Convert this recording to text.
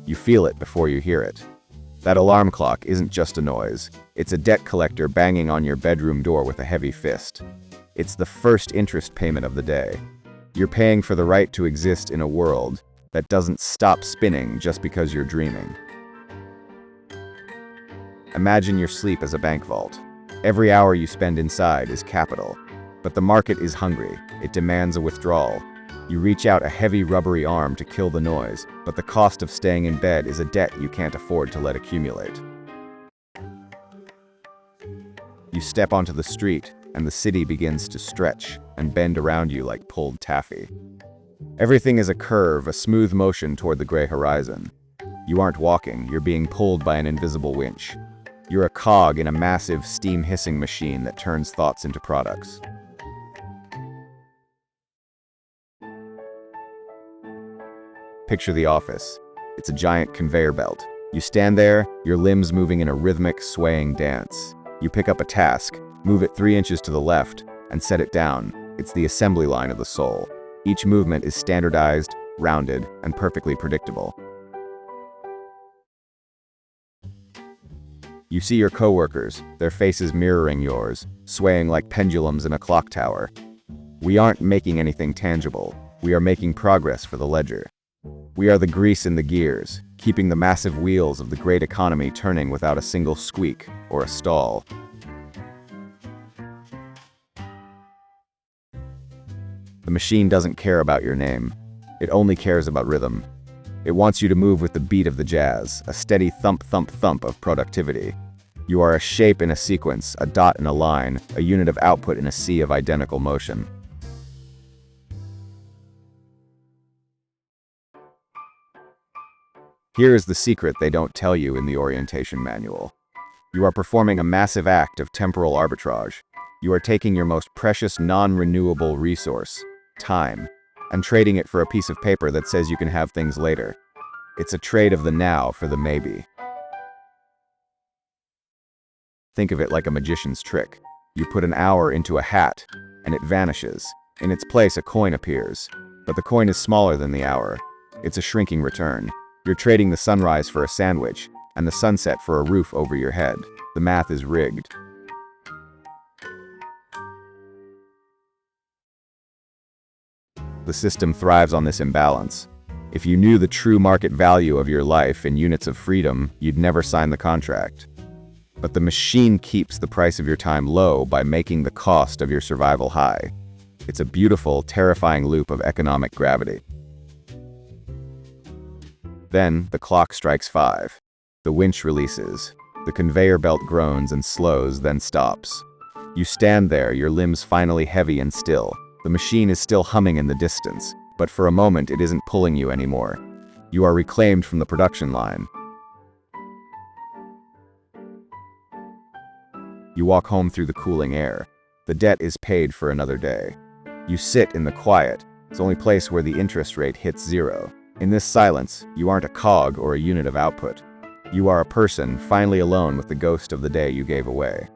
You feel it before you hear it. That alarm clock isn't just a noise. It's a debt collector banging on your bedroom door with a heavy fist. It's the first interest payment of the day. You're paying for the right to exist in a world that doesn't stop spinning just because you're dreaming. Imagine your sleep as a bank vault. Every hour you spend inside is capital. But the market is hungry. It demands a withdrawal. You reach out a heavy rubbery arm to kill the noise, but the cost of staying in bed is a debt you can't afford to let accumulate. You step onto the street, and the city begins to stretch and bend around you like pulled taffy. Everything is a curve, a smooth motion toward the gray horizon. You aren't walking, you're being pulled by an invisible winch. You're a cog in a massive steam-hissing machine that turns thoughts into products. Picture the office. It's a giant conveyor belt. You stand there, your limbs moving in a rhythmic, swaying dance. You pick up a task, move it 3 inches to the left, and set it down. It's the assembly line of the soul. Each movement is standardized, rounded, and perfectly predictable. You see your coworkers, their faces mirroring yours, swaying like pendulums in a clock tower. We aren't making anything tangible. We are making progress for the ledger. We are the grease in the gears, keeping the massive wheels of the great economy turning without a single squeak or a stall. The machine doesn't care about your name. It only cares about rhythm. It wants you to move with the beat of the jazz, a steady thump, thump, thump of productivity. You are a shape in a sequence, a dot in a line, a unit of output in a sea of identical motion. Here is the secret they don't tell you in the orientation manual. You are performing a massive act of temporal arbitrage. You are taking your most precious non-renewable resource, time, and trading it for a piece of paper that says you can have things later. It's a trade of the now for the maybe. Think of it like a magician's trick. You put an hour into a hat, and it vanishes. In its place, a coin appears. But the coin is smaller than the hour. It's a shrinking return. You're trading the sunrise for a sandwich, and the sunset for a roof over your head. The math is rigged. The system thrives on this imbalance. If you knew the true market value of your life in units of freedom, you'd never sign the contract. But the machine keeps the price of your time low by making the cost of your survival high. It's a beautiful, terrifying loop of economic gravity. Then, the clock strikes 5. The winch releases. The conveyor belt groans and slows, then stops. You stand there, your limbs finally heavy and still. The machine is still humming in the distance, but for a moment it isn't pulling you anymore. You are reclaimed from the production line. You walk home through the cooling air. The debt is paid for another day. You sit in the quiet. It's the only place where the interest rate hits 0. In this silence, you aren't a cog or a unit of output. You are a person, finally alone with the ghost of the day you gave away.